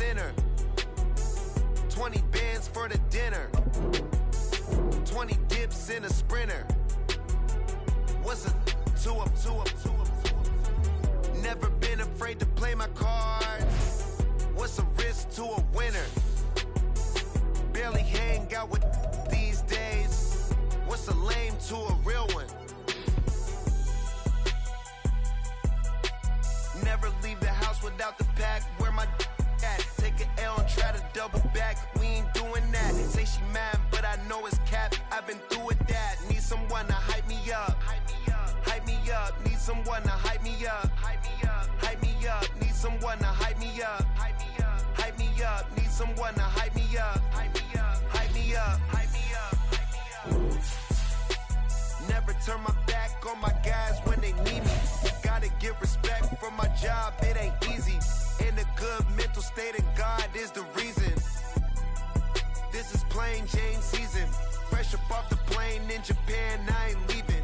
center. 20 bands for the dinner. 20 dips in a sprinter. What's a two up? Never been afraid to play my cards. What's a risk to a winner? Barely hang out with these days. What's a lame to a real one? Never leave the house without the pack. Where my at? Take an L and try to double back. We ain't doing that. Say she mad, but I know it's cap. I've been through with that. Need someone to hype me up. Hype me up. Need someone to hype me up. Hype me up. Need someone to hype me up. Hype me up. Need someone to hype me up. Hype me up. Never turn my back on my guys when they need me. Gotta give respect for my job, it ain't easy. In a good mental state of God is the reason. This is plain Jane season. Fresh up off the plane in Japan, I ain't leaving.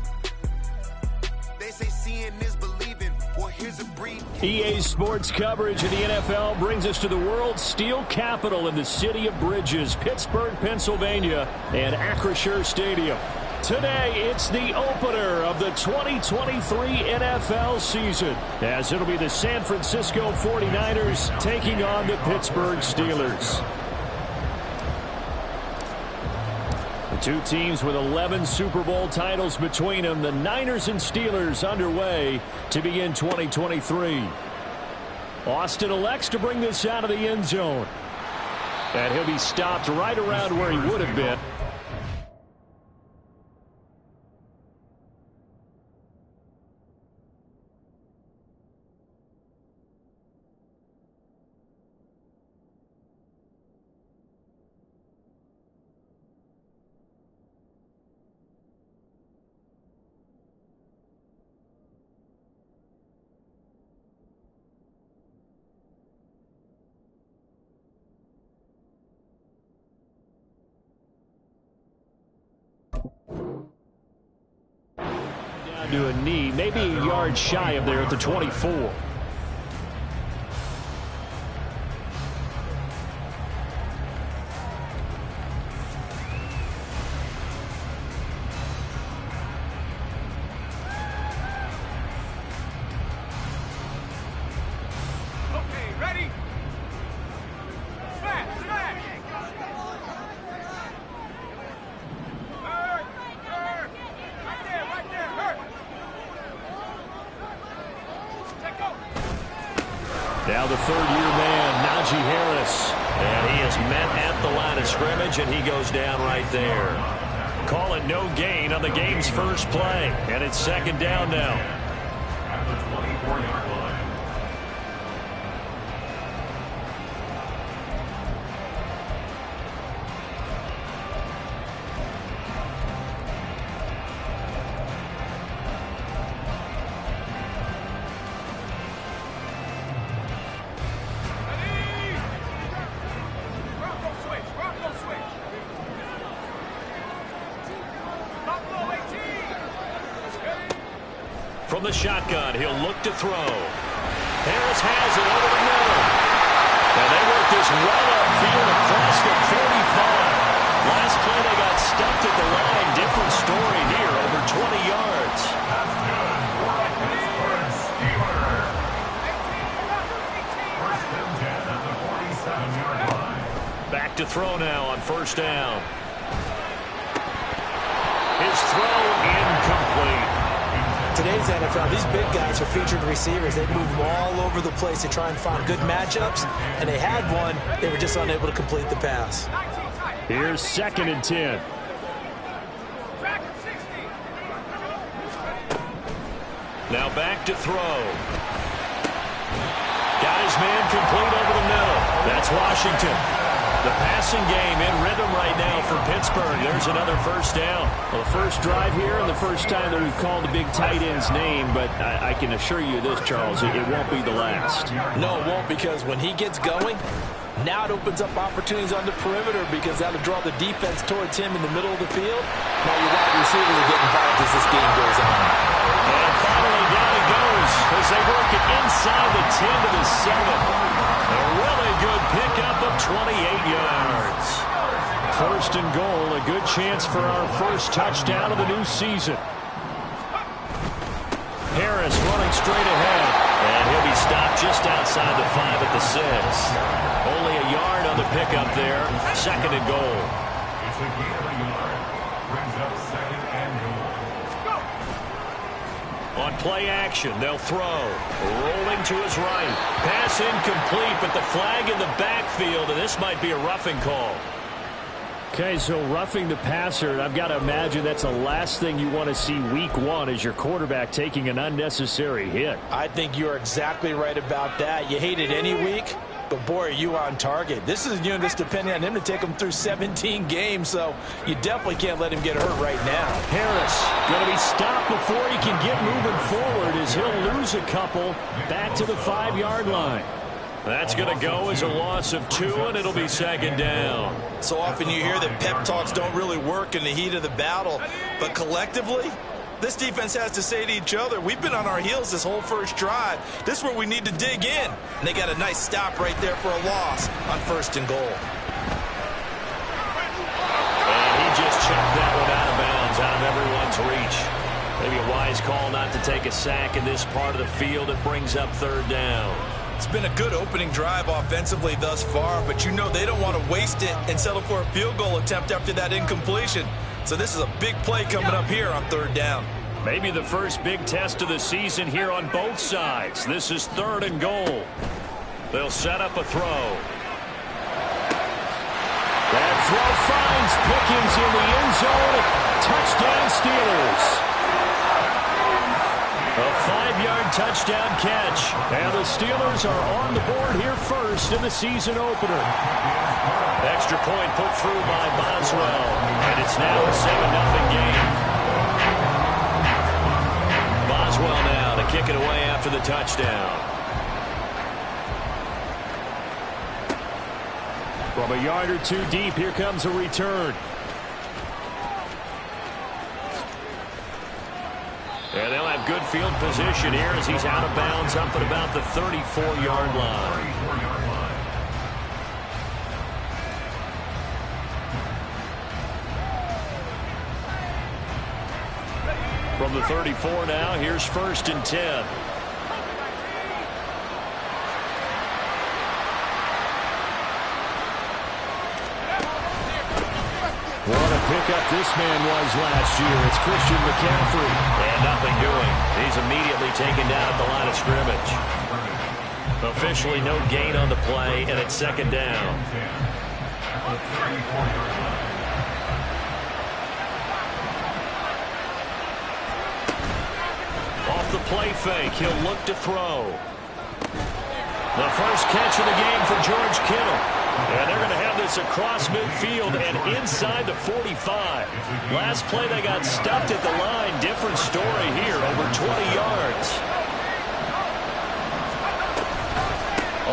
They say seeing is believing. Well, here's a brief. EA Sports coverage of the NFL brings us to the world's steel capital in the city of bridges, Pittsburgh, Pennsylvania, and Acrisure Stadium. Today, it's the opener of the 2023 NFL season, as it'll be the San Francisco 49ers taking on the Pittsburgh Steelers. The two teams with 11 Super Bowl titles between them, the Niners and Steelers underway to begin 2023. Austin elects to bring this out of the end zone. And he'll be stopped right around where he would have been. To a knee, maybe a yard shy of there at the 24. Now the third-year man, Najee Harris. And he is met at the line of scrimmage, and he goes down right there. Call it no gain on the game's first play. And it's second down now. At the 24-yard line. From the shotgun, he'll look to throw. Harris has it over the middle. And they work this well upfield across the 45. Last play they got stuffed at the line. Different story here, over 20 yards. That's good for the Pittsburgh Steelers. First and 10 at the 47-yard line. Back to throw now on first down. His throw incomplete. Today's NFL, these big guys are featured receivers. They move all over the place to try and find good matchups, and they had one. They were just unable to complete the pass. Here's second and 10. Now back to throw. Got his man complete over the middle. That's Washington. The passing game in rhythm right now for Pittsburgh. There's another first down. Well, the first drive here and the first time that we've called the big tight end's name, but I can assure you this, Charles, it won't be the last. No, it won't, because when he gets going, now it opens up opportunities on the perimeter, because that'll draw the defense towards him in the middle of the field. Now your wide receivers are getting involved as this game goes on. And finally down it goes as they work it inside the 10 to the 7. A really good pick first and goal. A good chance for our first touchdown of the new season. Harris running straight ahead. And he'll be stopped just outside the 5 at the 6. Only a yard on the pickup there. Second and goal. It's a gain of a yard. Brings up second and goal. On play action, they'll throw. Rolling to his right. Pass incomplete, but the flag in the backfield, and this might be a roughing call. Okay, so roughing the passer, and I've got to imagine that's the last thing you want to see week 1 as your quarterback taking an unnecessary hit. I think you're exactly right about that. You hate it any week, but boy, are you on target. This is just depending on him to take him through 17 games, so you definitely can't let him get hurt right now. Harris going to be stopped before he can get moving forward as he'll lose a couple back to the 5-yard line. That's going to go as a loss of 2, and it'll be second down. So often you hear that pep talks don't really work in the heat of the battle, but collectively, this defense has to say to each other, we've been on our heels this whole first drive. This is where we need to dig in. And they got a nice stop right there for a loss on first and goal. And he just checked that one out of bounds, out of everyone's reach. Maybe a wise call not to take a sack in this part of the field. It brings up third down. It's been a good opening drive offensively thus far, but you know they don't want to waste it and settle for a field goal attempt after that incompletion. So this is a big play coming up here on third down. Maybe the first big test of the season here on both sides. This is third and goal. They'll set up a throw. That throw finds Pickens in the end zone. Touchdown Steelers. A 5-yard touchdown catch. And the Steelers are on the board here first in the season opener. Extra point put through by Boswell. And it's now a 7-0 game. Boswell now to kick it away after the touchdown. From a yard or 2 deep, here comes a return. And they'll have good field position here as he's out of bounds up at about the 34-yard line. From the 34 now, here's first and 10. What a pickup this man was last year. It's Christian McCaffrey. And nothing doing. He's immediately taken down at the line of scrimmage. Officially no gain on the play, and it's second down. Off the play fake, he'll look to throw. The first catch of the game for George Kittle. And they're going to have this across midfield and inside the 45. Last play they got stuffed at the line. Different story here, over 20 yards.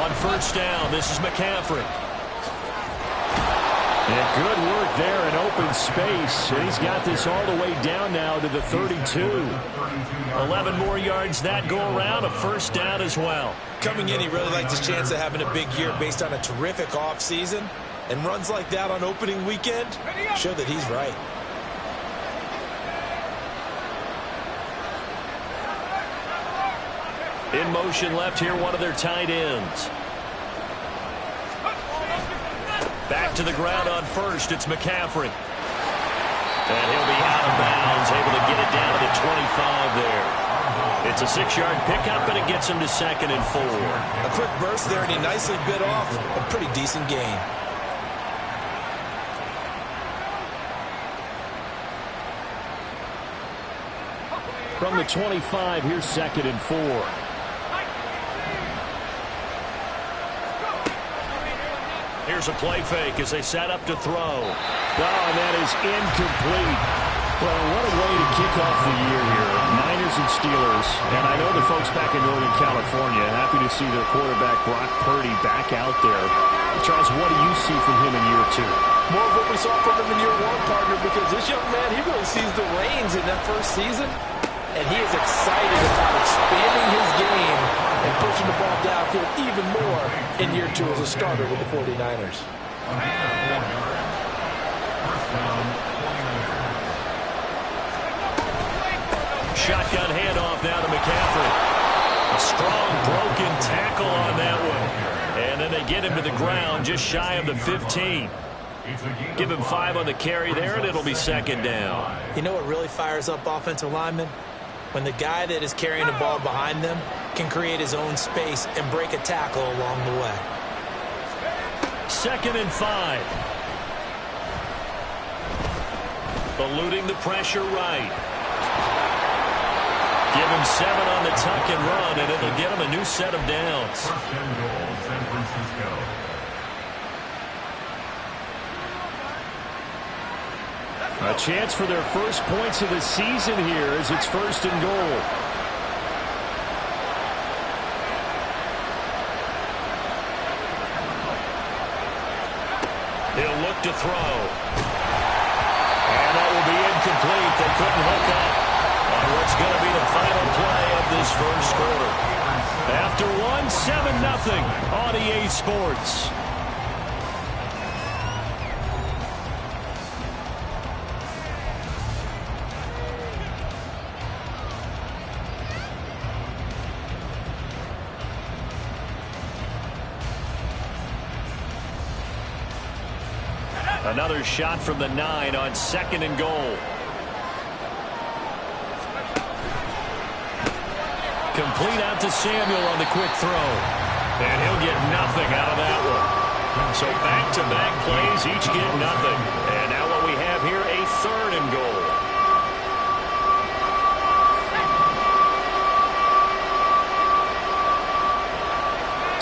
On first down, this is McCaffrey. And good work there in open space. And he's got this all the way down now to the 32. 11 more yards that go around, a first down as well. Coming in, he really likes his chance of having a big year based on a terrific offseason. And runs like that on opening weekend show that he's right. In motion left here, one of their tight ends. Back to the ground on first, it's McCaffrey. And he'll be out of bounds, able to get it down to the 25 there. It's a 6-yard pickup, and it gets him to second and 4. A quick burst there, and he nicely bit off a pretty decent gain. From the 25, here's second and 4. Here's a play fake as they set up to throw. Oh, and that is incomplete. Well, what a way to kick off the year here. Niners and Steelers. And I know the folks back in Northern California happy to see their quarterback Brock Purdy back out there. Charles, what do you see from him in year 2? More of what we saw from him in year 1, partner, because this young man, he really sees the reins in that first season. And he is excited about expanding his game and pushing the ball downfield even more in year 2 as a starter with the 49ers. Shotgun handoff now to McCaffrey. A strong broken tackle on that one. And then they get him to the ground just shy of the 15. Give him 5 on the carry there, and it'll be second down. You know what really fires up offensive linemen? When the guy that is carrying the ball behind them can create his own space and break a tackle along the way. 2nd and 5. Eluding the pressure right. Give him 7 on the tuck and run, and it'll get him a new set of downs. First and goal, San Francisco. A chance for their first points of the season here as it's 1st and goal. He'll look to throw. And that will be incomplete. They couldn't hook up on what's going to be the final play of this first quarter. After 7-0 on EA Sports. Another shot from the 9 on 2nd and goal. Complete out to Samuel on the quick throw. And he'll get nothing out of that one. So back-to-back plays, each get nothing. And now what we have here, a 3rd and goal.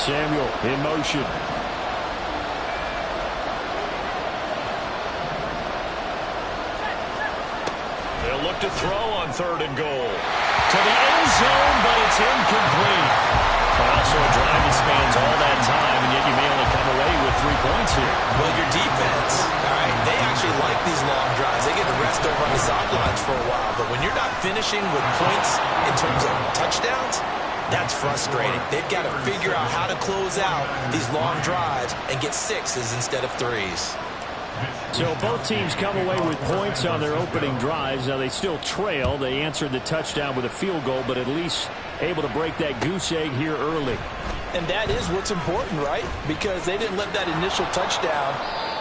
Samuel in motion. Look to throw on 3rd and goal. To the end zone, but it's incomplete. But also a drive that spans all that time, and yet you may only come away with 3 points here. Well, your defense, all right, they actually like these long drives. They get to rest over on the sidelines for a while. But when you're not finishing with points in terms of touchdowns, that's frustrating. They've got to figure out how to close out these long drives and get 6s instead of 3s. So both teams come away with points on their opening drives. Now they still trail. They answered the touchdown with a field goal, but at least able to break that goose egg here early. And that is what's important, right? Because they didn't let that initial touchdown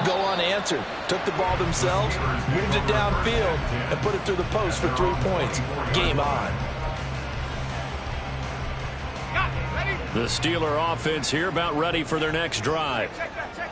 go unanswered. Took the ball themselves, moved it downfield, and put it through the post for 3 points. Game on. The Steeler offense here about ready for their next drive.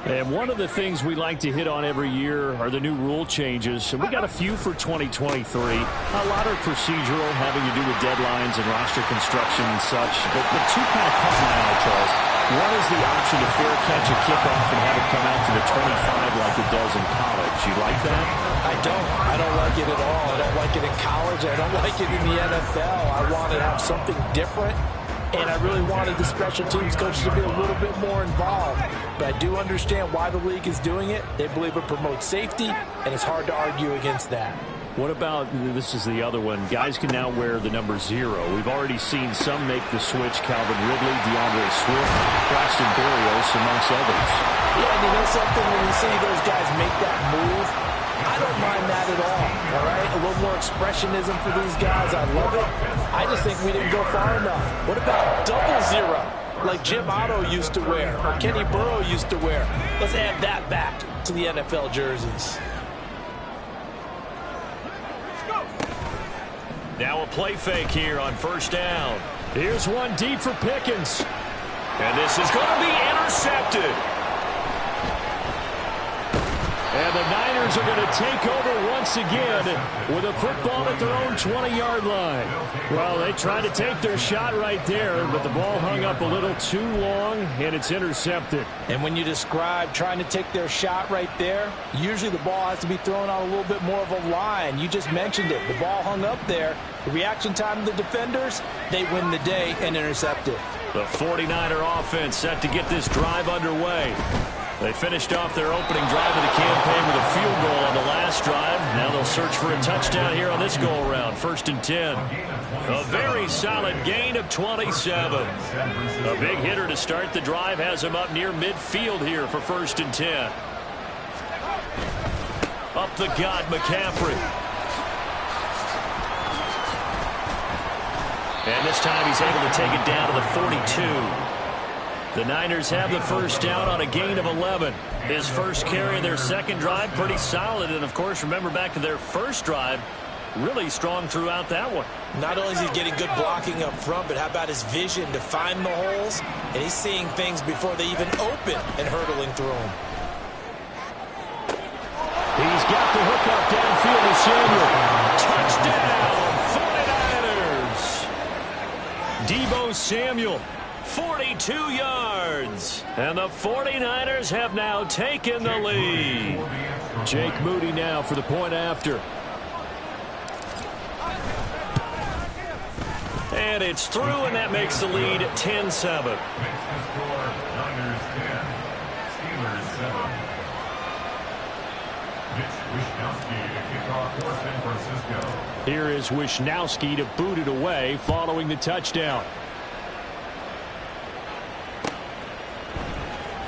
And one of the things we like to hit on every year are the new rule changes. And we got a few for 2023. A lot are procedural, having to do with deadlines and roster construction and such. But 2 kind of caught my eye, Charles. One is the option to fair catch a kickoff and have it come out to the 25 like it does in college. You like that? I don't. I don't like it at all. I don't like it in college. I don't like it in the NFL. I want to have something different. And I really wanted the special teams coaches to be a little bit more involved. But I do understand why the league is doing it. They believe it promotes safety, and it's hard to argue against that. What about, this is the other one, guys can now wear the number 0. We've already seen some make the switch, Calvin Ridley, DeAndre Swift, Braxton Berrios, amongst others. Yeah, and you know something, when you see those guys make that move, I don't mind that at all right? A little more expressionism for these guys. I love it. I just think we didn't go far enough. What about double 0, like Jim Otto used to wear, or Kenny Burrow used to wear? Let's add that back to the NFL jerseys. Now a play fake here on 1st down. Here's one deep for Pickens. And this is going to be intercepted. And the Niners are going to take over once again with a football at their own 20-yard line. Well, they tried to take their shot right there, but the ball hung up a little too long, and it's intercepted. And when you describe trying to take their shot right there, usually the ball has to be thrown on a little bit more of a line. You just mentioned it. The ball hung up there. The reaction time of the defenders, they win the day and intercept it. The 49er offense set to get this drive underway. They finished off their opening drive of the campaign with a field goal on the last drive. Now they'll search for a touchdown here on this go-around. 1st and 10. A very solid gain of 27. A big hitter to start the drive has him up near midfield here for 1st and 10. Up the gut, McCaffrey. And this time he's able to take it down to the 42. The Niners have the first down on a gain of 11. His first carry of their second drive, pretty solid. And, of course, remember back to their first drive, really strong throughout that one. Not only is he getting good blocking up front, but how about his vision to find the holes? And he's seeing things before they even open and hurdling through them. He's got the hook up downfield to Samuel. Touchdown, 49ers. Deebo Samuel, 42 yards. And the 49ers have now taken the lead. Jake Moody now for the point after. And it's through, and that makes the lead 10-7. Here is Wishnowski to boot it away following the touchdown.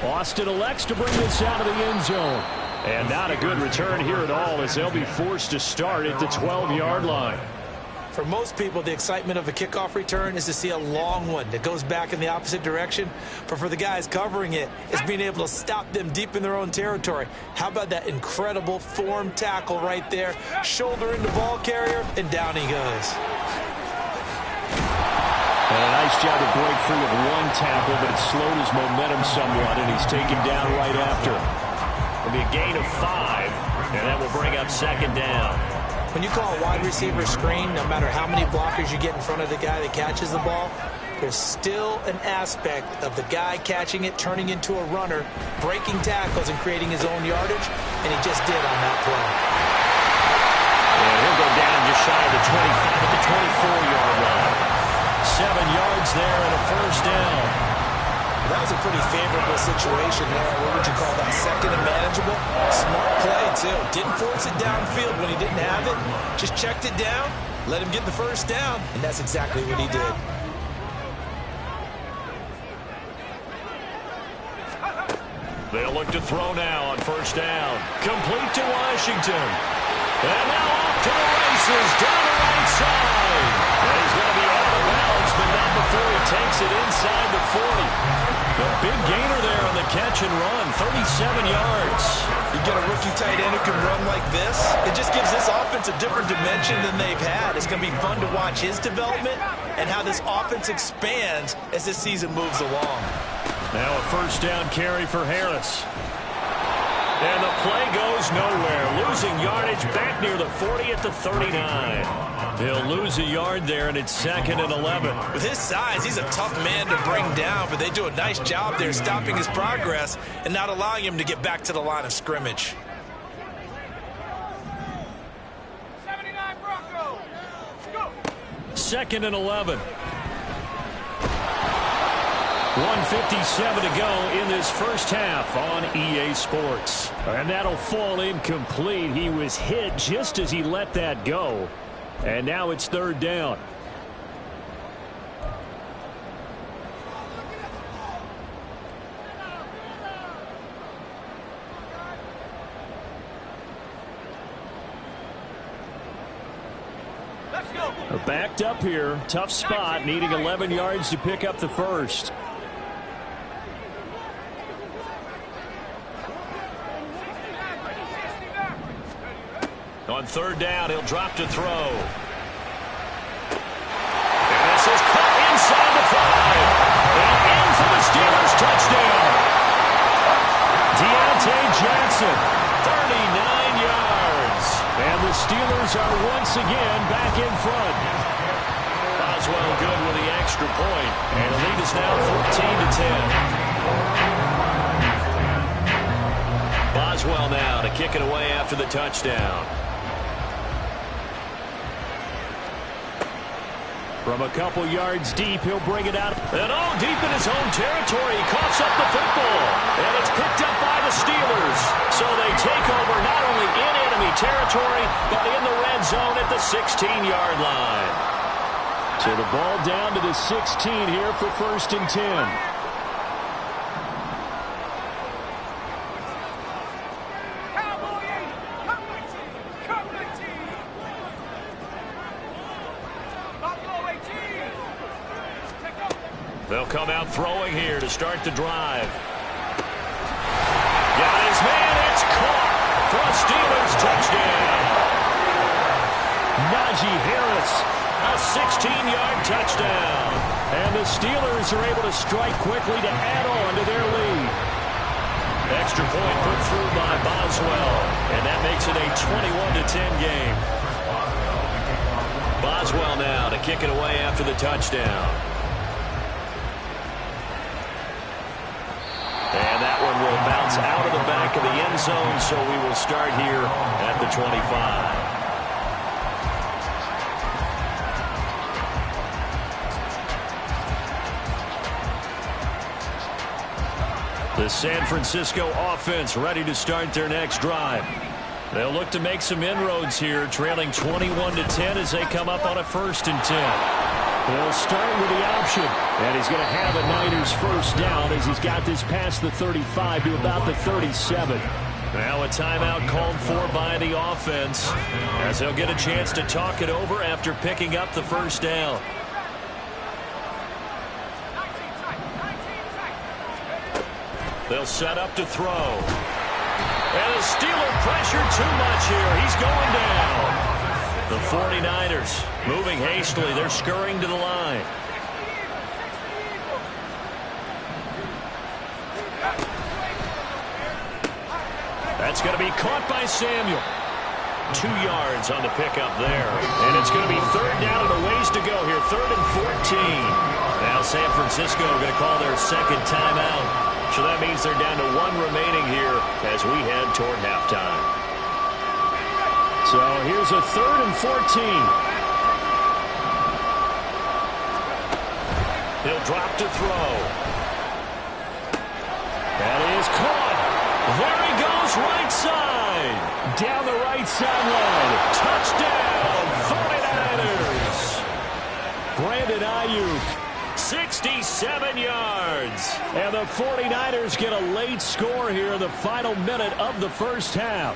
Austin elects to bring this out of the end zone. And not a good return here at all, as they'll be forced to start at the 12-yard line. For most people, the excitement of a kickoff return is to see a long one that goes back in the opposite direction. But for the guys covering it, it's being able to stop them deep in their own territory. How about that incredible form tackle right there? Shoulder into ball carrier, and down he goes. And a nice job to break free with one tackle, but it slowed his momentum somewhat, and he's taken down right after. It'll be a gain of 5, and that will bring up second down. When you call a wide receiver screen, no matter how many blockers you get in front of the guy that catches the ball, there's still an aspect of the guy catching it, turning into a runner, breaking tackles and creating his own yardage, and he just did on that play. And he'll go down just shy of the 25 at the 24-yard line. 7 yards there and a first down. That was a pretty favorable situation there. What would you call that? Second and manageable? Smart play, too. Didn't force it downfield when he didn't have it. Just checked it down, let him get the first down, and that's exactly what he did. They'll look to throw now on first down. Complete to Washington. And now off to the races, down the right side. And he's going to be out of bounds, but not before he takes it inside the 40. A big gainer there on the catch and run, 37 yards. You get a rookie tight end who can run like this, it just gives this offense a different dimension than they've had. It's going to be fun to watch his development and how this offense expands as this season moves along. Now a first down carry for Harris. And the play goes nowhere. Losing yardage back near the 40 at the 39. They'll lose a yard there, and it's second and 11. With his size, he's a tough man to bring down, but they do a nice job there stopping his progress and not allowing him to get back to the line of scrimmage. 79 Broncos. Go. Second and 11. 1:57 to go in this first half on EA Sports. And that'll fall incomplete. He was hit just as he let that go. And now it's third down. Let's go. Backed up here. Tough spot. Needing 11 yards to pick up the first. On third down, he'll drop to throw. And this is caught inside the 5. And in for the Steelers touchdown. Deontay Johnson, 39 yards. And the Steelers are once again back in front. Boswell good with the extra point. And the lead is now 14-10. Boswell now to kick it away after the touchdown. From a couple yards deep, he'll bring it out. And deep in his own territory. He coughs up the football. And it's picked up by the Steelers. So they take over not only in enemy territory, but in the red zone at the 16-yard line. So the ball down to the 16 here for first and 10. They'll come out throwing here to start the drive. Got his man. It's caught for a Steelers touchdown. Najee Harris, a 16-yard touchdown. And the Steelers are able to strike quickly to add on to their lead. Extra point put through by Boswell. And that makes it a 21-10 game. Boswell now to kick it away after the touchdown. And that one will bounce out of the back of the end zone, so we will start here at the 25. The San Francisco offense ready to start their next drive. They'll look to make some inroads here, trailing 21-10 as they come up on a 1st and 10. They'll start with the option, and he's going to have a Niners first down as he's got this past the 35 to about the 37. Now a timeout called for by the offense as they'll get a chance to talk it over after picking up the first down. They'll set up to throw. And the Steeler pressure too much here. He's going down. The 49ers moving hastily. They're scurrying to the line. That's going to be caught by Samuel. 2 yards on the pickup there. And it's going to be 3rd down and a ways to go here. 3rd and 14. Now San Francisco going to call their second timeout. So that means they're down to 1 remaining here as we head toward halftime. So here's a 3rd and 14. He'll drop to throw. That is caught. There he goes, right side. Down the right sideline. Touchdown, 49ers. Brandon Ayuk. 67 yards. And the 49ers get a late score here in the final minute of the first half.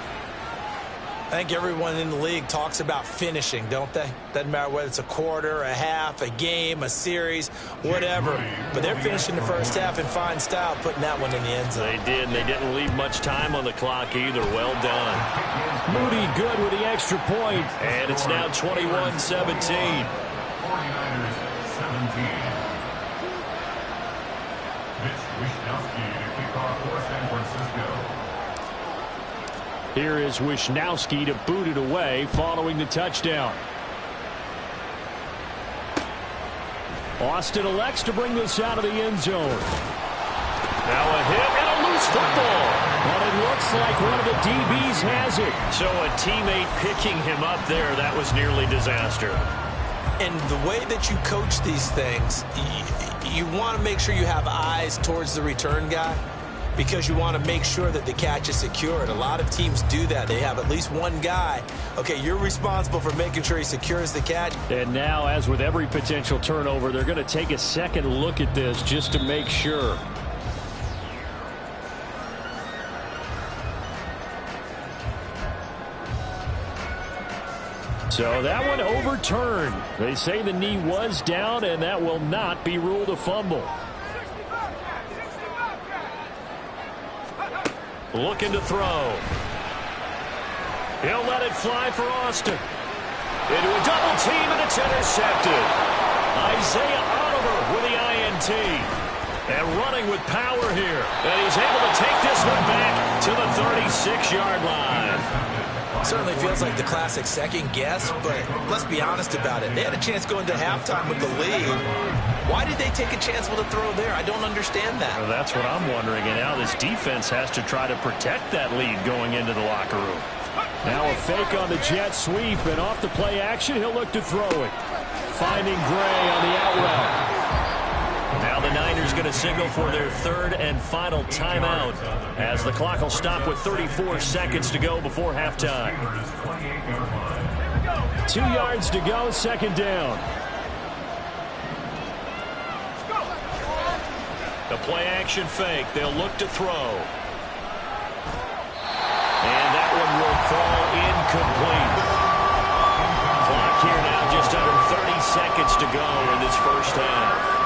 I think everyone in the league talks about finishing, don't they? Doesn't matter whether it's a quarter, a half, a game, a series, whatever. But they're finishing the first half in fine style, putting that one in the end zone. They did, and they didn't leave much time on the clock either. Well done. Moody good with the extra point, and it's now 21-17. 49ers 17. Mitch Wishnowsky to kick off for San Francisco. Here is Wishnowsky to boot it away following the touchdown. Austin elects to bring this out of the end zone. Now a hit and a loose football. But it looks like one of the DBs has it. So a teammate picking him up there, that was nearly disaster. And the way that you coach these things, you want to make sure you have eyes towards the return guy because you want to make sure that the catch is secured. A lot of teams do that. They have at least one guy. Okay, you're responsible for making sure he secures the catch. And now, as with every potential turnover, they're going to take a second look at this just to make sure. So that one overturned. They say the knee was down, and that will not be ruled a fumble. Looking to throw. He'll let it fly for Austin. Into a double team, and it's intercepted. Isaiah Oliver with the INT. And running with power here. And he's able to take this one back to the 36-yard line. Certainly feels like the classic second guess, but let's be honest about it. They had a chance going to halftime with the lead. Why did they take a chance with a throw there? I don't understand that. Well, that's what I'm wondering. And now this defense has to try to protect that lead going into the locker room. Now a fake on the jet sweep, and off the play action, he'll look to throw it. Finding Gray on the out route. Now the Niners going to signal for their 3rd and final timeout as the clock will stop with 34 seconds to go before halftime. 2 yards to go, 2nd down. The play action fake. They'll look to throw. And that one will fall incomplete. Clock here now just under 30 seconds to go in this first half.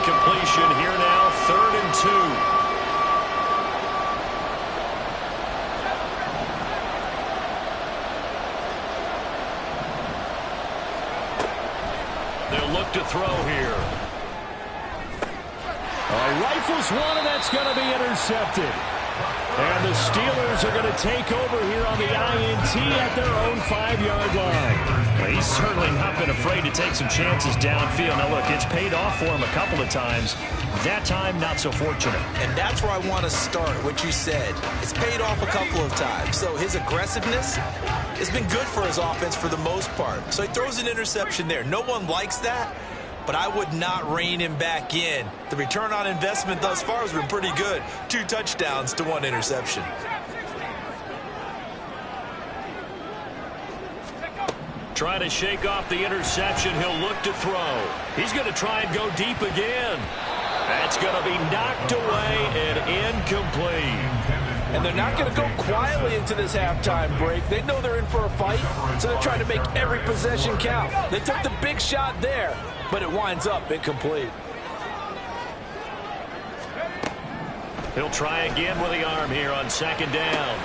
completion. Here now, 3rd and 2. They'll look to throw here. Rifles one, and that's going to be intercepted. And the Steelers are going to take over here on the INT at their own 5-yard line. Well, he's certainly not been afraid to take some chances downfield. Now, look, it's paid off for him a couple of times. That time, not so fortunate. And that's where I want to start, what you said. It's paid off a couple of times. So his aggressiveness has been good for his offense for the most part. So he throws an interception there. No one likes that, but I would not rein him back in. The return on investment thus far has been pretty good. 2 touchdowns to 1 interception. Trying to shake off the interception. He'll look to throw. He's going to try and go deep again. That's going to be knocked away and incomplete. And they're not going to go quietly into this halftime break. They know they're in for a fight, so they're trying to make every possession count. They took the big shot there, but it winds up incomplete. He'll try again with the arm here on 2nd down.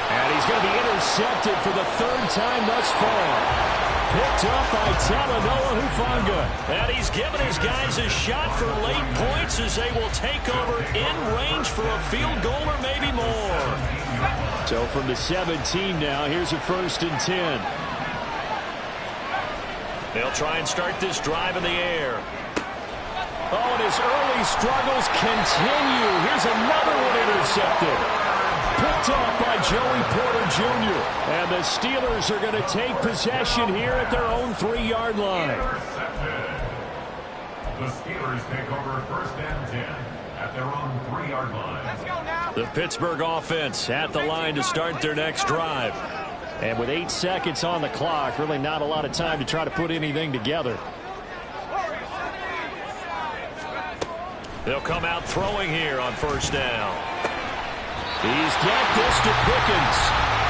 And he's going to be intercepted for the 3rd time thus far. Picked up by Talanoa Hufanga. And he's given his guys a shot for late points as they will take over in range for a field goal or maybe more. So from the 17 now, here's a 1st and 10. They'll try and start this drive in the air. Oh, and his early struggles continue. Here's another one intercepted. Picked up by Joey Porter Jr. And the Steelers are going to take possession here at their own 3-yard line. The Steelers take over 1st and 10 at their own 3-yard line. Let's go now. The Pittsburgh offense at the line to start their next drive. And with 8 seconds on the clock, really not a lot of time to try to put anything together. They'll come out throwing here on 1st down. He's got this to Pickens.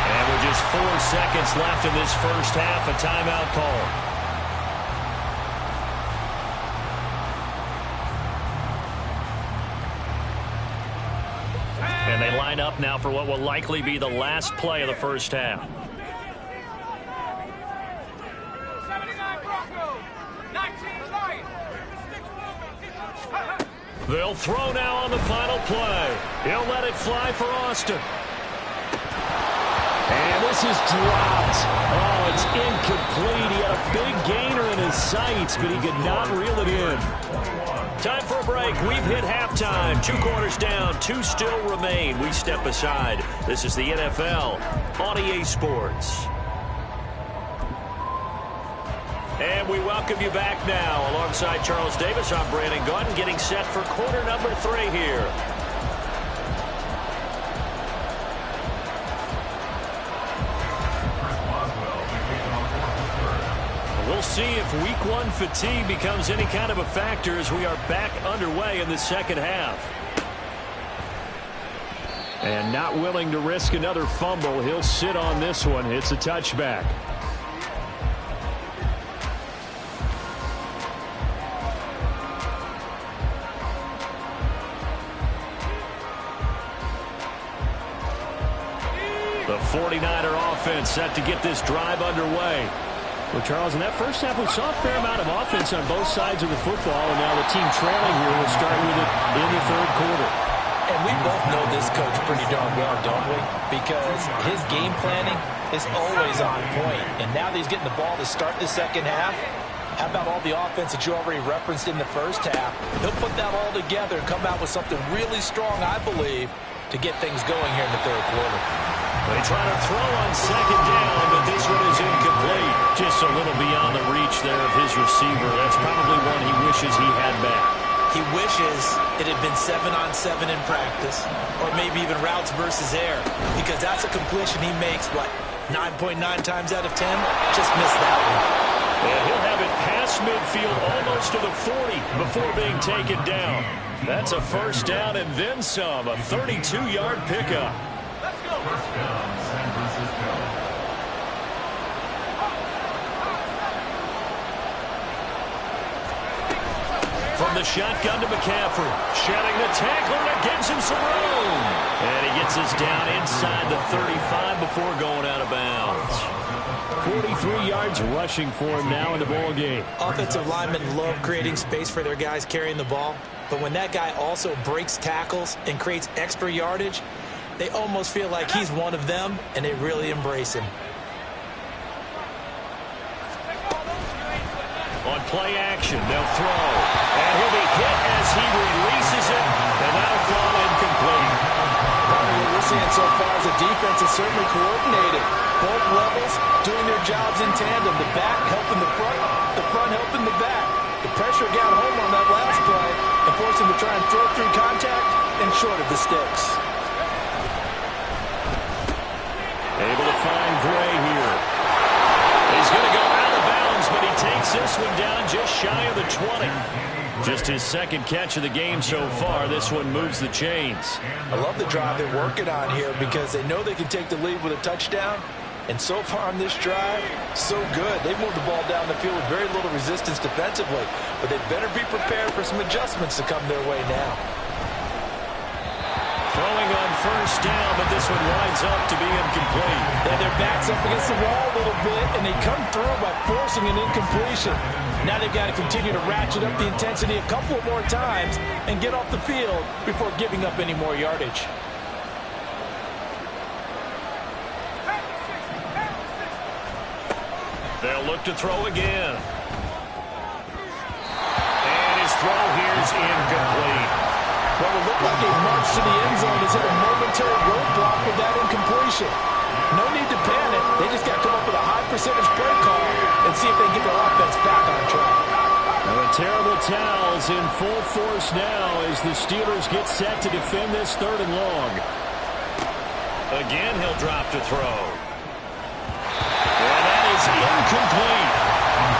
And with just 4 seconds left in this first half, a timeout call. And they line up now for what will likely be the last play of the first half. 79 Broncos, 19 Lions. They'll throw now on the final play. He'll let it fly for Austin. And this is dropped. Oh, it's incomplete. He had a big gainer in his sights, but he could not reel it in. Time for a break. We've hit halftime. 2 quarters down. 2 still remain. We step aside. This is the NFL on EA Sports. And we welcome you back now. Alongside Charles Davis, I'm Brandon Gaudin, getting set for quarter number 3 here. We'll see if week 1 fatigue becomes any kind of a factor as we are back underway in the second half. And not willing to risk another fumble, he'll sit on this one. It's a touchback. The 49er offense set to get this drive underway. Well, Charles, in that first half, we saw a fair amount of offense on both sides of the football, and now the team trailing here will start with it in the 3rd quarter. And we both know this coach pretty darn well, don't we? Because his game planning is always on point. And now that he's getting the ball to start the second half, how about all the offense that you already referenced in the first half? He'll put that all together and come out with something really strong, I believe, to get things going here in the 3rd quarter. They try to throw on 2nd down, but this one is incomplete. Just a little beyond the reach there of his receiver. That's probably one he wishes he had back. He wishes it had been 7-on-7 in practice, or maybe even routes versus air, because that's a completion he makes, what, 9.9 times out of 10? Just missed that one. And he'll have it past midfield almost to the 40 before being taken down. That's a 1st down and then some, a 32-yard pickup. Let's go. 1st down, San Francisco. From the shotgun to McCaffrey. Shedding the tackle that gives him some room. And he gets us down inside the 35 before going out of bounds. 43 yards rushing for him now in the ball game. Offensive linemen love creating space for their guys carrying the ball. But when that guy also breaks tackles and creates extra yardage, they almost feel like he's one of them, and they really embrace him. On play action, they'll throw. And he'll be hit as he releases it. And that'll fall incomplete. Part of what we're seeing so far is the defense is certainly coordinated. Both levels doing their jobs in tandem. The back helping the front helping the back. The pressure got home on that last play and forced him to try and throw through contact and short of the sticks. Able to find Gray here. He's going to go out of bounds, but he takes this one down just shy of the 20. Just his second catch of the game so far. This one moves the chains. I love the drive they're working on here because they know they can take the lead with a touchdown. And so far on this drive, so good. They've moved the ball down the field with very little resistance defensively. But they better be prepared for some adjustments to come their way now. Throwing on first down, but this one winds up to be incomplete. Yeah, their back's up against the wall a little bit, and they come through by forcing an incompletion. Now they've got to continue to ratchet up the intensity a couple of more times and get off the field before giving up any more yardage. They'll look to throw again. And his throw here is incomplete. Well, it looked like a march to the end zone has hit a momentary roadblock with that incompletion. No need to panic. They just got to come up with a high percentage play call and see if they can get their offense back on track. Now the terrible towels in full force now as the Steelers get set to defend this 3rd and long. Again, he'll drop to throw. And that is incomplete.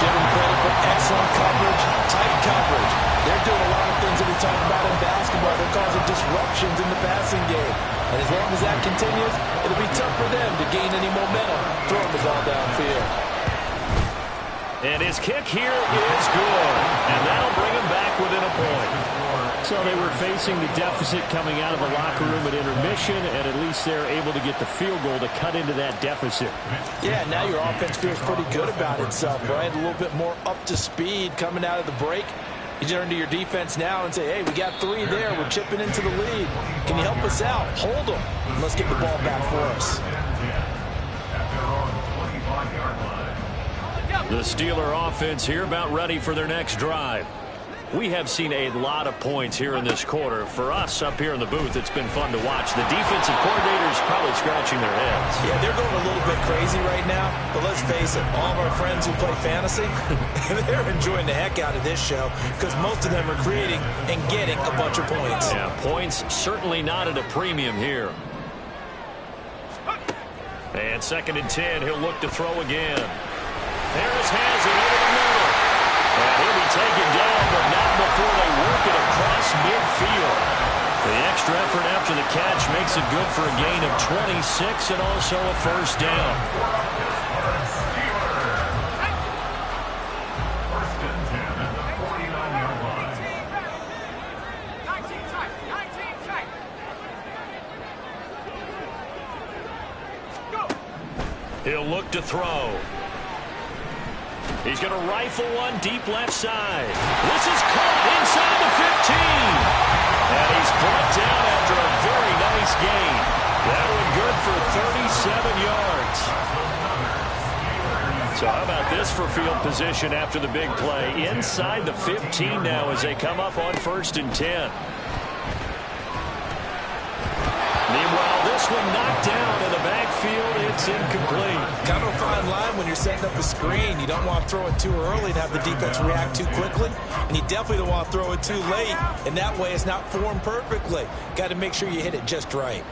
Give them credit for excellent coverage, tight coverage. They're doing a lot of things that we talk about in basketball. They're causing disruptions in the passing game. And as long as that continues, it'll be tough for them to gain any momentum throwing the ball downfield. And his kick here is good. And that'll bring him back within a point. So they were facing the deficit coming out of the locker room at intermission, and at least they're able to get the field goal to cut into that deficit. Yeah, now your offense feels pretty good about itself, right? A little bit more up to speed coming out of the break. You turn to your defense now and say, hey, we got 3 there. We're chipping into the lead. Can you help us out? Hold them. And let's get the ball back for us. The Steeler offense here about ready for their next drive. We have seen a lot of points here in this quarter. For us up here in the booth, it's been fun to watch. The defensive coordinators probably scratching their heads. Yeah, they're going a little bit crazy right now. But let's face it, all of our friends who play fantasy, they're enjoying the heck out of this show because most of them are creating and getting a bunch of points. Yeah, points certainly not at a premium here. And 2nd and 10, he'll look to throw again. Harris has it over the middle. And he'll be taken down, but not before they work it across midfield. The extra effort after the catch makes it good for a gain of 26 and also a first down. First and 10 at the 49-yard line. 19 tight, 19 tight. Go. He'll look to throw. He's going to rifle one deep left side. This is caught inside the 15. And he's brought down after a very nice gain. That one good for 37 yards. So how about this for field position after the big play? Inside the 15 now as they come up on 1st and 10. Meanwhile, this one knocked down in the backfield. It's incomplete. Kind of a fine line when you're setting up a screen. You don't want to throw it too early and have the defense react too quickly. And you definitely don't want to throw it too late. And that way it's not formed perfectly. Got to make sure you hit it just right.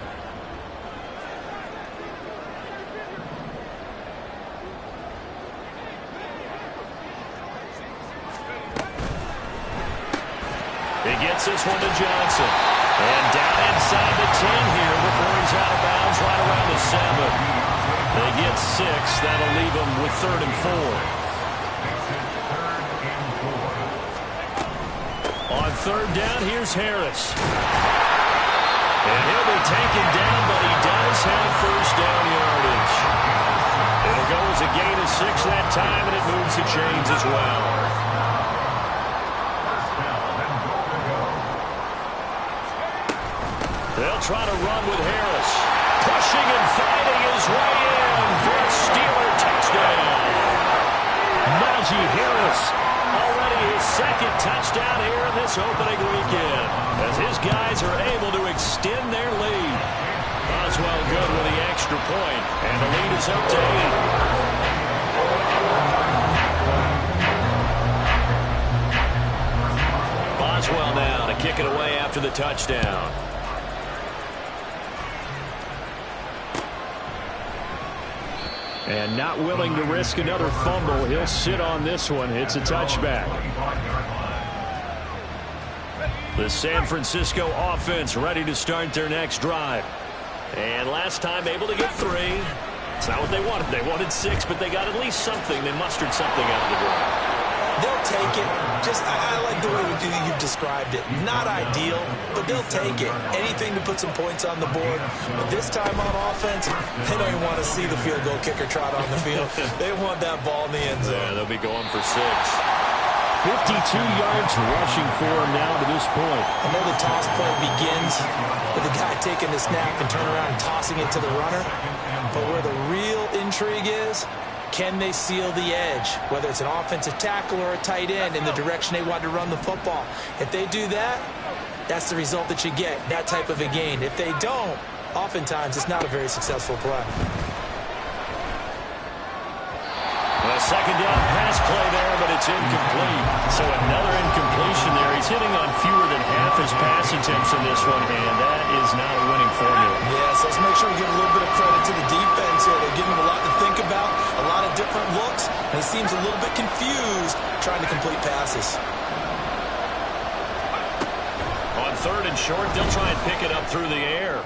He gets this one to Johnson. And down inside the 10 here before he's out of bounds right around the 7. They get 6. That'll leave them with 3rd and 4. third down, here's Harris. And he'll be taken down, but he does have first down yardage. It'll go as a gain of 6 that time, and it moves the chains as well. They'll try to run with Harris. Pushing and fighting his way in for a Steeler touchdown. Najee Harris, already his second touchdown here in this opening weekend, as his guys are able to extend their lead. Boswell good with the extra point, and the lead is up to 8. Boswell now to kick it away after the touchdown. And not willing to risk another fumble. He'll sit on this one. It's a touchback. The San Francisco offense ready to start their next drive. And last time able to get 3. It's not what they wanted. They wanted 6, but they got at least something. They mustered something out of the drive. They'll take it. I like the way you've described it. Not ideal, but they'll take it. Anything to put some points on the board. But this time on offense, they don't even want to see the field goal kicker trot on the field. They want that ball in the end zone. Yeah, they'll be going for 6. 52 yards rushing for him now to this point. I know the toss play begins with the guy taking the snap and turning around and tossing it to the runner. But where the real intrigue is, can they seal the edge, whether it's an offensive tackle or a tight end, in the direction they want to run the football? If they do that, that's the result that you get, that type of a gain. If they don't, oftentimes it's not a very successful play. A second down pass play there, but it's incomplete. So another incompletion there. He's hitting on fewer than half his pass attempts in this one, and that is not a winning formula. Yes, let's make sure we give a little bit of credit to the defense here. They're giving him a lot to think about, a lot of different looks, and he seems a little bit confused trying to complete passes. On third and short, they'll try and pick it up through the air.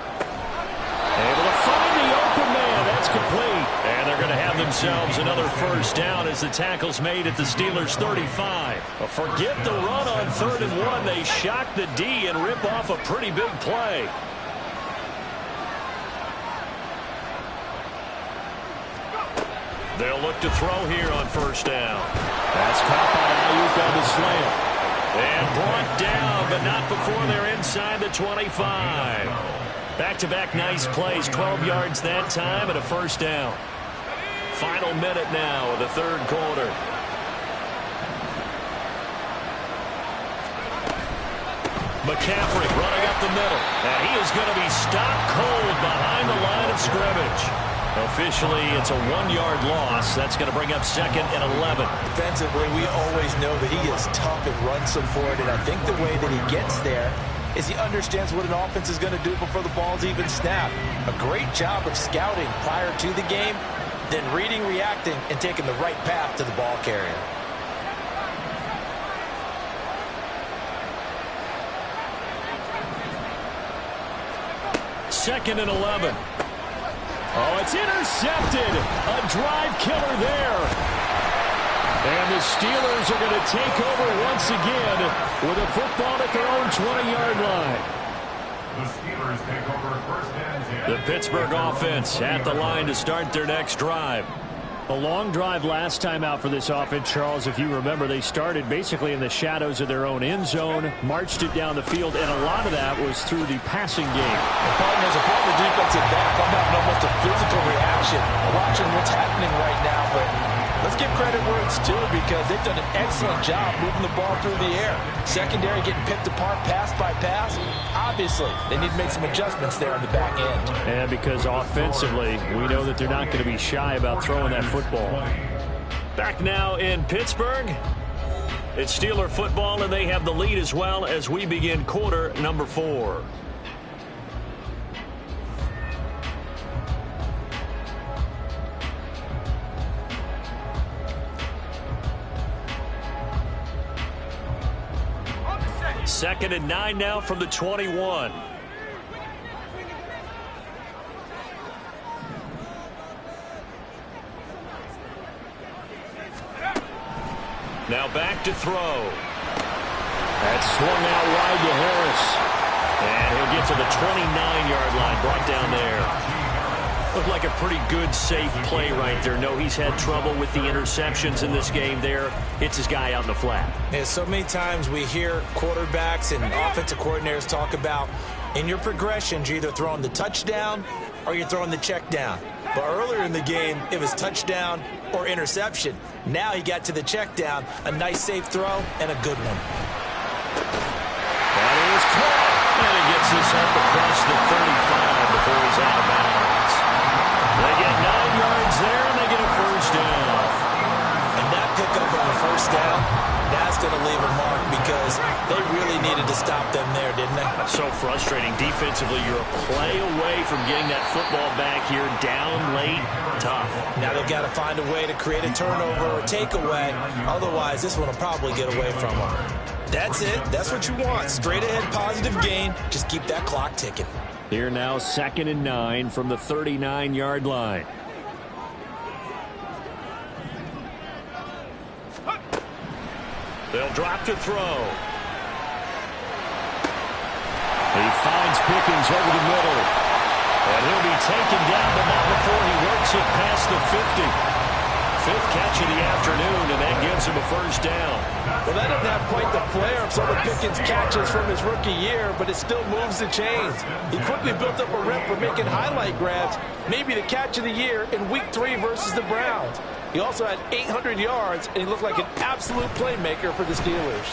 Able to find the open man. That's complete. And they're going to have themselves another first down as the tackle's made at the Steelers' 35. But forget the run on 3rd and 1. They shock the D and rip off a pretty big play. They'll look to throw here on first down. That's caught by Ayuk on the slant. And brought down, but not before they're inside the 25. Back-to-back nice plays, 12 yards that time and a first down. Final minute now of the third quarter. McCaffrey running up the middle. And he is going to be stopped cold behind the line of scrimmage. Officially, it's a 1-yard loss. That's going to bring up 2nd and 11. Defensively, we always know that he is tough and runs support, and I think the way that he gets there is he understands what an offense is going to do before the ball's even snapped. A great job of scouting prior to the game, then reading, reacting, and taking the right path to the ball carrier. Second and 11. Oh, it's intercepted. A drive killer there. And the Steelers are going to take over once again with a football at their own 20-yard line. The Steelers take over 1st and 10. The Pittsburgh offense at the line to start their next drive. A long drive last time out for this offense, Charles. If you remember, they started basically in the shadows of their own end zone, marched it down the field, and a lot of that was through the passing game. Partners, a part of the defensive back, I'm having almost a physical reaction watching what's happening right now, but let's give credit where it's due because they've done an excellent job moving the ball through the air. Secondary getting picked apart pass by pass. Obviously, they need to make some adjustments there on the back end. And because offensively, we know that they're not going to be shy about throwing that football. Back now in Pittsburgh. It's Steeler football, and they have the lead as well as we begin quarter number 4. Second and 9 now from the 21. Now back to throw. That's swung out wide to Harris. And he'll get to the 29-yard line, brought down there. Looked like a pretty good, safe play right there. No, he's had trouble with the interceptions in this game there. Hits his guy out in the flat. And so many times we hear quarterbacks and offensive coordinators talk about in your progressions, you're either throwing the touchdown or you're throwing the check down. But earlier in the game, it was touchdown or interception. Now he got to the check down, a nice safe throw, and a good one. That is caught. And he gets this up across the 35 before he's out of bounds. They get 9 yards there, and they get a first down. And that pickup on the first down, that's going to leave a mark because they really needed to stop them there, didn't they? So frustrating. Defensively, you're a play away from getting that football back here down late. Tough. Now they've got to find a way to create a turnover or takeaway. Otherwise, this one will probably get away from them. That's it. That's what you want. Straight ahead positive gain. Just keep that clock ticking. Here now, 2nd and 9 from the 39-yard line. They'll drop to throw. He finds Pickens over the middle. And he'll be taken down, but not before he works it past the 50. 5th catch of the afternoon, and that gives him a first down. Well, that doesn't have quite the flair of some of Pickens' catches from his rookie year, but it still moves the chains. He quickly built up a rep for making highlight grabs, maybe the catch of the year in Week 3 versus the Browns. He also had 800 yards, and he looked like an absolute playmaker for the Steelers.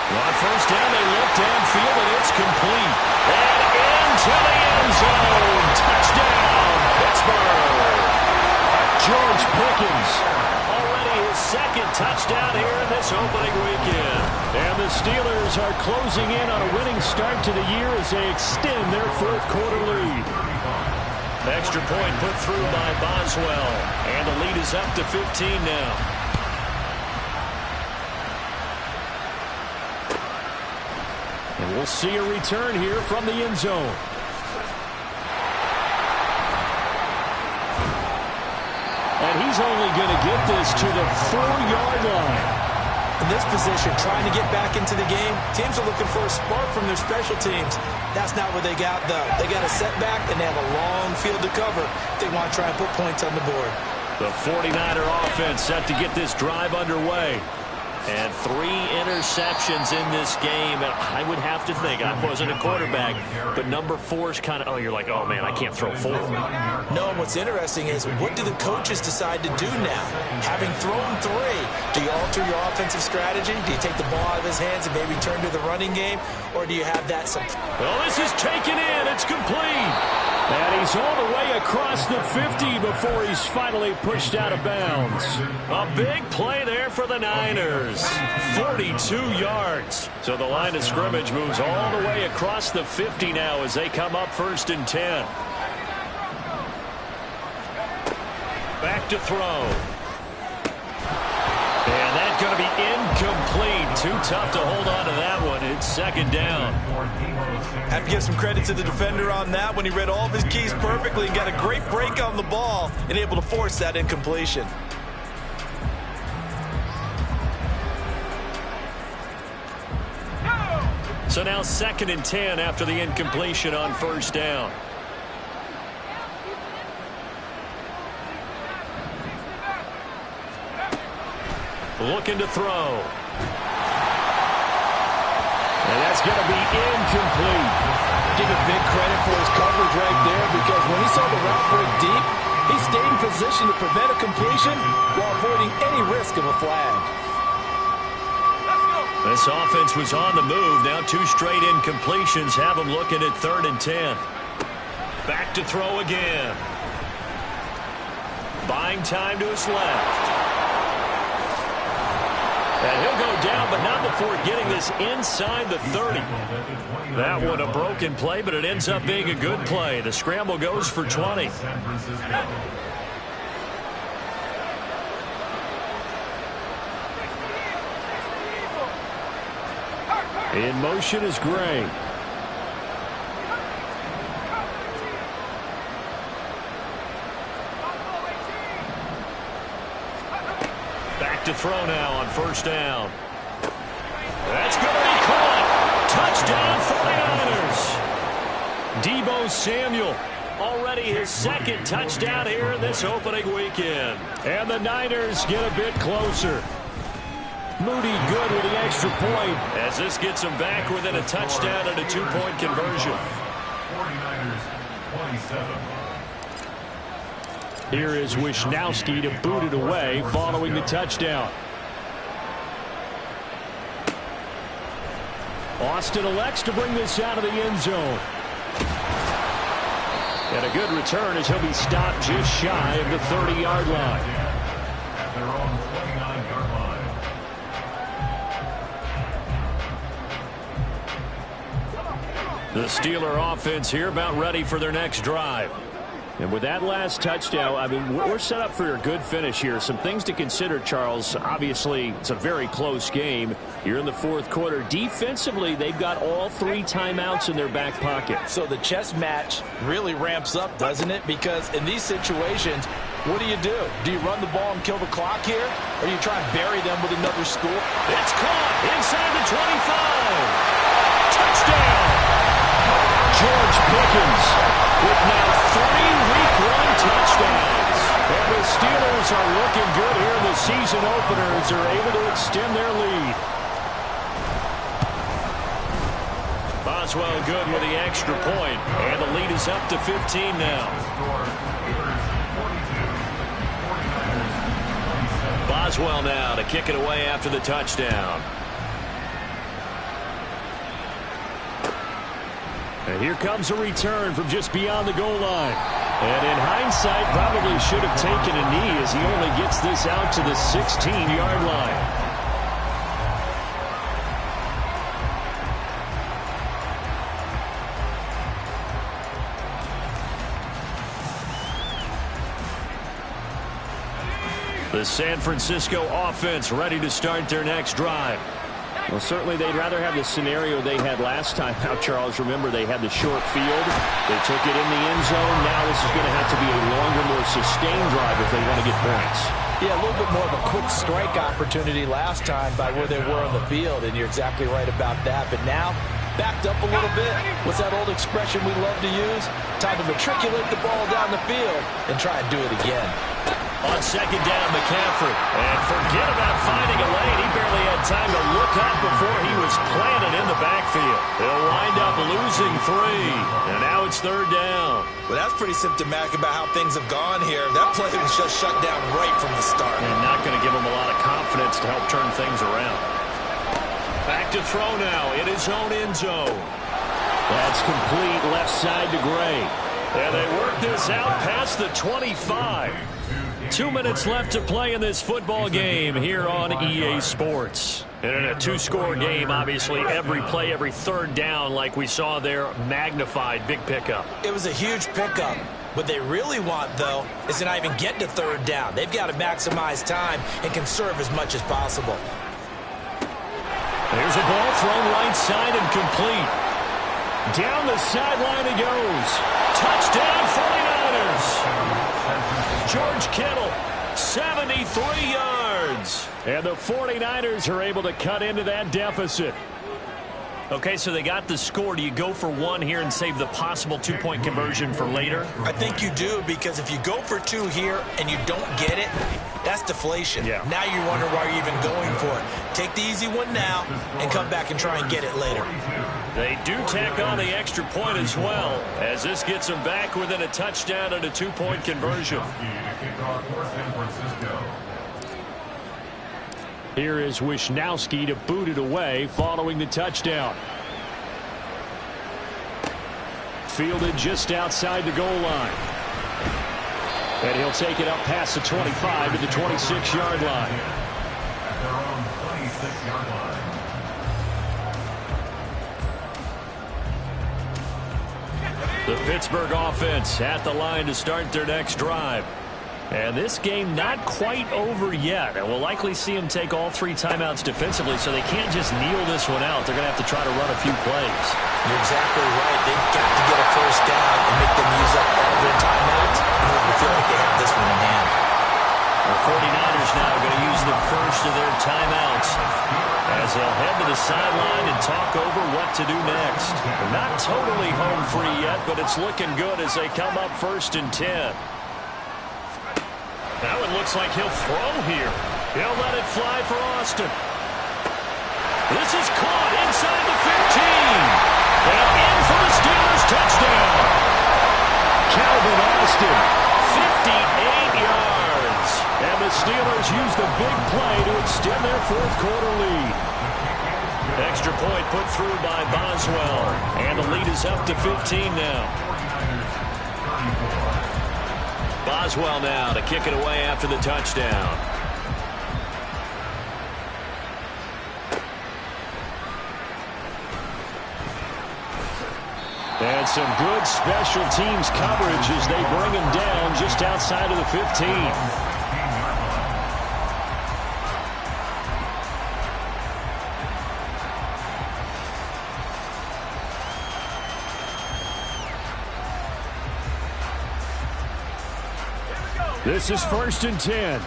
On first down, they look downfield, and it's complete. And into the end zone. Touchdown, Pittsburgh. George Pickens, already his 2nd touchdown here in this opening weekend. And the Steelers are closing in on a winning start to the year as they extend their 4th quarter lead. Extra point put through by Boswell. And the lead is up to 15 now. And we'll see a return here from the end zone. And he's only going to get this to the 4-yard line. In this position, trying to get back into the game, teams are looking for a spark from their special teams. That's not what they got, though. They got a setback, and they have a long field to cover if they want to try and put points on the board. The 49er offense set to get this drive underway. And 3 interceptions in this game. And I would have to think, I wasn't a quarterback, but number 4 is kind of, you're like, oh, man, I can't throw 4. No, and what's interesting is, what do the coaches decide to do now? Having thrown 3, do you alter your offensive strategy? Do you take the ball out of his hands and maybe turn to the running game? Or do you have that? Well, this is taken in. It's complete. And he's all the way across the 50 before he's finally pushed out of bounds. A big play there for the Niners. 42 yards. So the line of scrimmage moves all the way across the 50 now as they come up 1st and 10. Back to throw. And that's going to be incomplete. Too tough to hold on to that one. It's 2nd down. Have to give some credit to the defender on that when he read all of his keys perfectly and got a great break on the ball and able to force that incompletion. So now 2nd and 10 after the incompletion on first down. Looking to throw. And that's going to be incomplete. Give him big credit for his coverage right there, because when he saw the route break deep, he stayed in position to prevent a completion while avoiding any risk of a flag. This offense was on the move. Now 2 straight incompletions have them looking at 3rd and 10. Back to throw again. Buying time to his left. And he'll go down, but not before getting this inside the 30. That one a broken play, but it ends up being a good play. The scramble goes for 20. In motion is Gray. to throw now on first down. That's going to be caught. Touchdown 49ers. Deebo Samuel, already his second touchdown here in this opening weekend. And the Niners get a bit closer. Moody good with the extra point as this gets him back within a touchdown and a 2-point conversion. 49ers 27. Here is Wishnowsky to boot it away following the touchdown. Austin elects to bring this out of the end zone. And a good return as he'll be stopped just shy of the 30-yard line. At their own 29-yard line. The Steeler offense here about ready for their next drive. And with that last touchdown, I mean, we're set up for a good finish here. Some things to consider, Charles. Obviously, it's a very close game. You're in the fourth quarter. Defensively, they've got all 3 timeouts in their back pocket. So the chess match really ramps up, doesn't it? Because in these situations, what do? Do you run the ball and kill the clock here? Or do you try and bury them with another score? It's caught inside the 25. Touchdown! George Pickens with now 3 week-long touchdowns. And the Steelers are looking good here in the season openers. They're able to extend their lead. Boswell good with the extra point. And the lead is up to 15 now. Boswell now to kick it away after the touchdown. And here comes a return from just beyond the goal line. And in hindsight, probably should have taken a knee as he only gets this out to the 16-yard line. The San Francisco offense ready to start their next drive. Well, certainly they'd rather have the scenario they had last time out, Charles. Remember, they had the short field. They took it in the end zone. Now this is going to have to be a longer, more sustained drive if they want to get points. Yeah, a little bit more of a quick strike opportunity last time by where they were on the field, and you're exactly right about that. But now, backed up a little bit. What's that old expression we love to use? Time to matriculate the ball down the field and try and do it again. On second down, McCaffrey. And forget about finding a lane. He barely had time to look up before he was planted in the backfield. They'll wind up losing 3. And now it's third down. Well, that's pretty symptomatic about how things have gone here. That play was just shut down right from the start. And not going to give him a lot of confidence to help turn things around. Back to throw now in his own end zone. That's complete left side to Gray. And they work this out past the 25. 2 minutes left to play in this football game here on EA Sports. And in a 2-score game, obviously, every play, every third down, like we saw there, magnified. Big pickup. It was a huge pickup. What they really want, though, is to not even get to third down. They've got to maximize time and conserve as much as possible. There's a ball thrown right side and complete. Down the sideline it goes. Touchdown, 49ers. George Kittle, 73 yards. And the 49ers are able to cut into that deficit. Okay, so they got the score. Do you go for 1 here and save the possible 2-point conversion for later? I think you do, because if you go for 2 here and you don't get it, that's deflation. Yeah. Now you wonder why you're even going for it. Take the easy one now and come back and try and get it later. They do tack on the extra point as well, as this gets them back within a touchdown and a 2-point conversion. Here is Wishnowsky to boot it away following the touchdown. Fielded just outside the goal line. And he'll take it up past the 25 to the 26-yard line. At their own 26-yard line. The Pittsburgh offense at the line to start their next drive. And this game not quite over yet. And we'll likely see them take all 3 timeouts defensively, so they can't just kneel this one out. They're going to have to try to run a few plays. You're exactly right. They've got to get a first down and make them use up all their timeouts in order to feel like they have this one in hand. The 49ers now going to use the first of their timeouts as they'll head to the sideline and talk over what to do next. They're not totally home free yet, but it's looking good as they come up 1st and 10. Now it looks like he'll throw here. He'll let it fly for Austin. This is caught inside the 15. And in for the Steelers touchdown. Calvin Austin, 58 yards. And the Steelers use the big play to extend their 4th quarter lead. Extra point put through by Boswell. And the lead is up to 15 now. Boswell now to kick it away after the touchdown. And some good special teams coverage as they bring him down just outside of the 15. This is 1st and 10.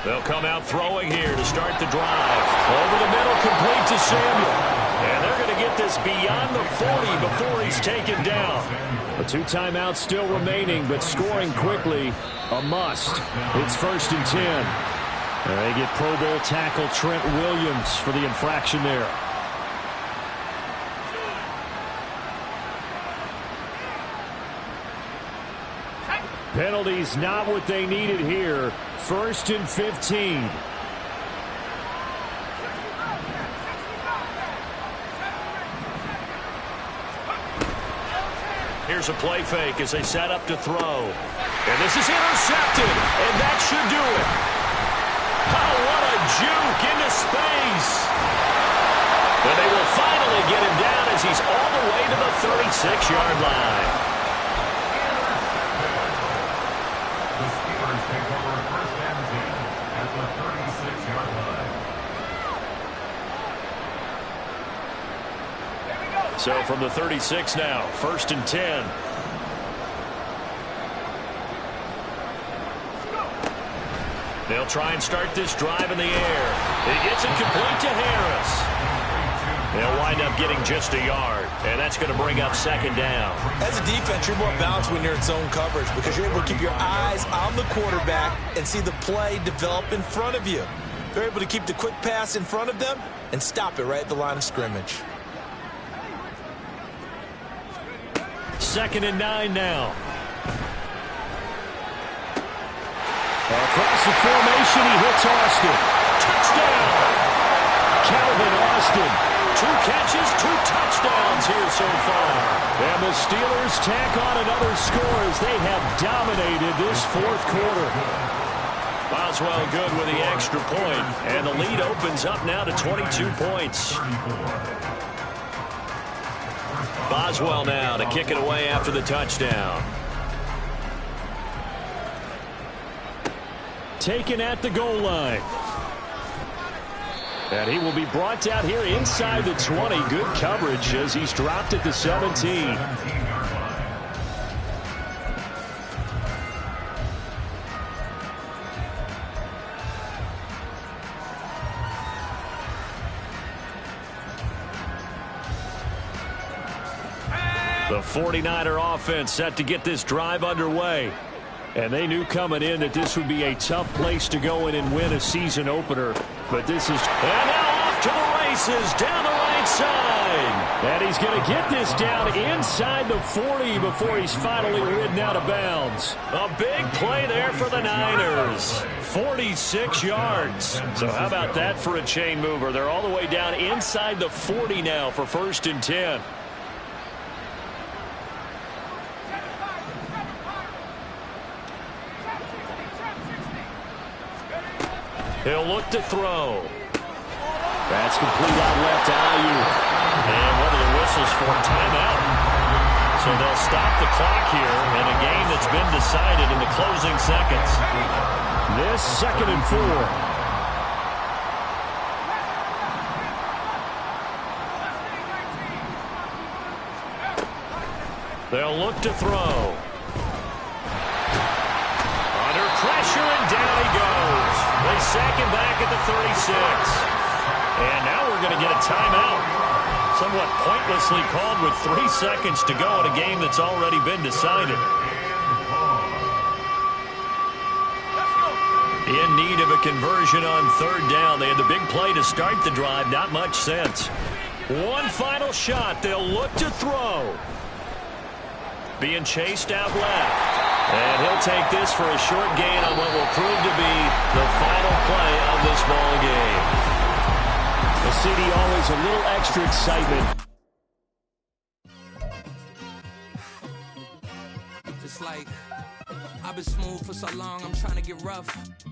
They'll come out throwing here to start the drive. Over the middle, complete to Samuel. And they're going to get this beyond the 40 before he's taken down. The 2 timeouts still remaining, but scoring quickly, a must. It's 1st and 10. They get Pro Bowl tackle Trent Williams for the infraction there. Penalties not what they needed here. 1st and 15. Here's a play fake as they set up to throw. And this is intercepted. And that should do it. Oh, what a juke into space. But they will finally get him down as he's all the way to the 36-yard line. So from the 36 now, 1st and 10. They'll try and start this drive in the air. He gets it complete to Harris. They'll wind up getting just a yard, and that's going to bring up 2nd down. As a defense, you're more balanced when you're in zone coverage because you're able to keep your eyes on the quarterback and see the play develop in front of you. They're able to keep the quick pass in front of them and stop it right at the line of scrimmage. 2nd and 9 now. Across the formation, he hits Austin. Touchdown! Calvin Austin. 2 catches, 2 touchdowns here so far. And the Steelers tack on another score as they have dominated this 4th quarter. Boswell good with the extra point, and the lead opens up now to 22 points. Boswell now to kick it away after the touchdown. Taken at the goal line. And he will be brought down here inside the 20. Good coverage as he's dropped at the 17. The 49er offense set to get this drive underway. And they knew coming in that this would be a tough place to go in and win a season opener. But this is... And now off to the races down the right side. And he's going to get this down inside the 40 before he's finally ridden out of bounds. A big play there for the Niners. 46 yards. So how about that for a chain mover? They're all the way down inside the 40 now for 1st and 10. He'll look to throw. That's complete out left to Ayuk. And one of the whistles for a timeout. So they'll stop the clock here in a game that's been decided in the closing seconds. This 2nd and 4. They'll look to throw. And now we're going to get a timeout. Somewhat pointlessly called with 3 seconds to go in a game that's already been decided. In need of a conversion on third down. They had the big play to start the drive. Not much sense. One final shot. They'll look to throw. Being chased out left. And he'll take this for a short gain on what will prove to be the final play of this ball game. The city always a little extra excitement. Just like I've been smooth for so long, I'm trying to get rough.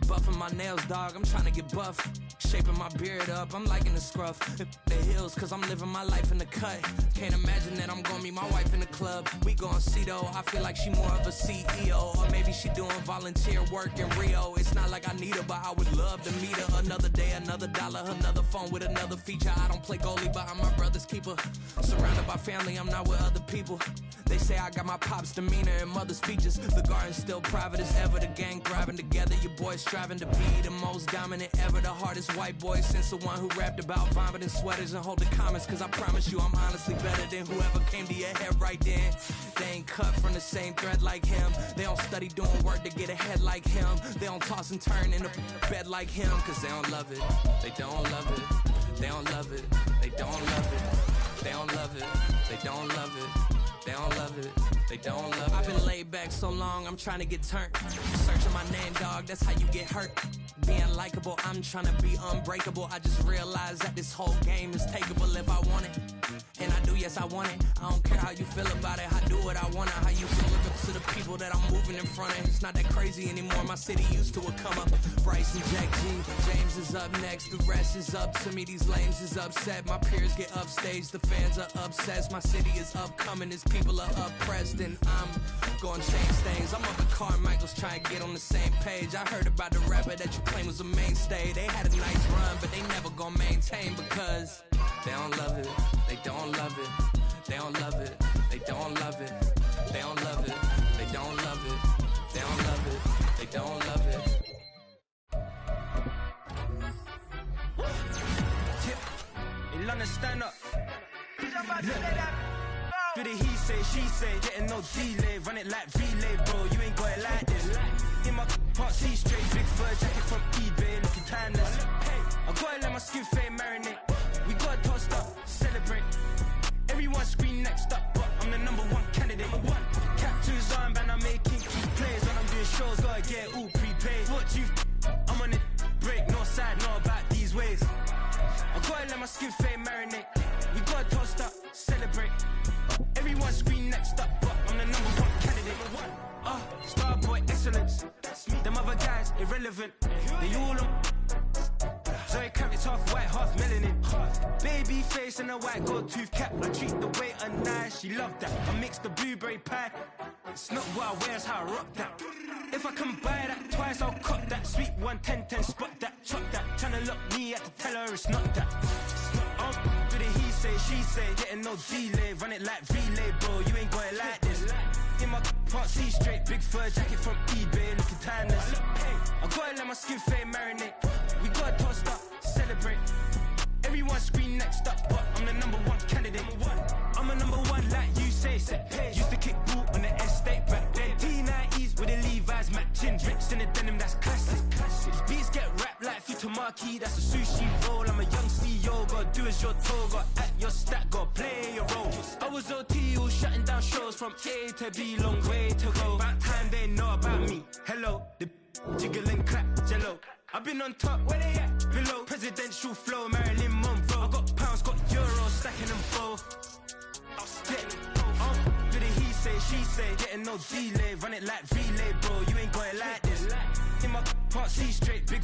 Buffing my nails, dog, I'm trying to get buff. Shaping my beard up, I'm liking the scruff. The heels, cause I'm living my life in the cut. Can't imagine that I'm gonna meet my wife in the club. We gon' see though, I feel like she more of a CEO. Or maybe she doing volunteer work in Rio. It's not like I need her, but I would love to meet her. Another day, another dollar, another phone with another feature. I don't play goalie, but I'm my brother's keeper. Surrounded by family, I'm not with other people. They say I got my pop's demeanor and mother's features. The garden's still private as ever. The gang thriving together. Your boys striving to be the most dominant ever. The hardest white boy since the one who rapped about vomiting sweaters and holding comments. Cause I promise you I'm honestly better than whoever came to your head right then. They ain't cut from the same thread like him. They don't study doing work to get ahead like him. They don't toss and turn in the bed like him. Cause they don't love it. They don't love it. They don't love it. They don't love it. They don't love it. They don't love it. They don't love it, they don't love it. I've been laid back so long, I'm trying to get turned. Searching my name, dog, that's how you get hurt. Being likable, I'm trying to be unbreakable. I just realized that this whole game is takeable if I want it. And I do, yes, I want it. I don't care how you feel about it, I do what I want. I used to look up to the people that I'm moving in front of. It's not that crazy anymore, my city used to it come up. Bryce and Jack G, James is up next. The rest is up to me, these lames is upset. My peers get upstaged, the fans are obsessed. My city is upcoming, it's people are oppressed, and I'm gonna change things. I'm up at Carmichael's trying to get on the same page. I heard about the rapper that you claim was a mainstay. They had a nice run, but they never gonna maintain because they don't love it. They don't love it. They don't love it. They don't love it. They don't love it. They don't love it. They don't love it. They don't love it. Yeah. In London, stand up. Do the he say, she say, getting no delay. Run it like relay, bro, you ain't got it like this. In my part C straight, big fur jacket from eBay, looking timeless. I gotta let my skin fade marinate. We gotta toast up, celebrate. Everyone scream next up, but I'm the #1 candidate. Captures on, and I'm making key plays. When I'm doing shows, gotta get all prepaid. What you I'm on it, break, no side, no about these ways. I gotta let my skin fade marinate. We gotta toast up, celebrate. Everyone scream next up, but I'm the #1 candidate. Starboy excellence. Them other guys irrelevant. They all on. Zoe Kravitz half white, half melanin. Baby face and a white gold tooth cap. I treat the waiter nice, she love that. I mix the blueberry pie. It's not what I wear, it's how I rock that. If I can buy that twice, I'll cut that. Sweet 110, spot that, chop that. Tryna lock me at the teller, it's not that. Do the he say, she say, getting no delay. Run it like relay, bro, you ain't got it like this. In my part C straight, big fur jacket from eBay, looking timeless. I gotta let my skin fade marinate. We gotta toast up, celebrate. Everyone scream next up, but I'm the #1 candidate. I'm a #1 like you say. Used to kick ball on the estate back then. T90s with the Levi's matching. Rips in the denim, that's classic. These beats get wrapped like Futamaki, that's a sushi roll. I'm a young CEO, gotta do as you're told. Gotta act your stat, gotta play your role. I was OT, all shutting down shows from A to B, long way to go. About time they know about me. Hello, the jiggle and clap, jello. I've been on top, where they at? Below, presidential flow, Marilyn Monroe. I got pounds, got euros, stacking them both. Do the he say, she say, getting no delay. Run it like relay, bro, you ain't got it like this. In my part C straight, big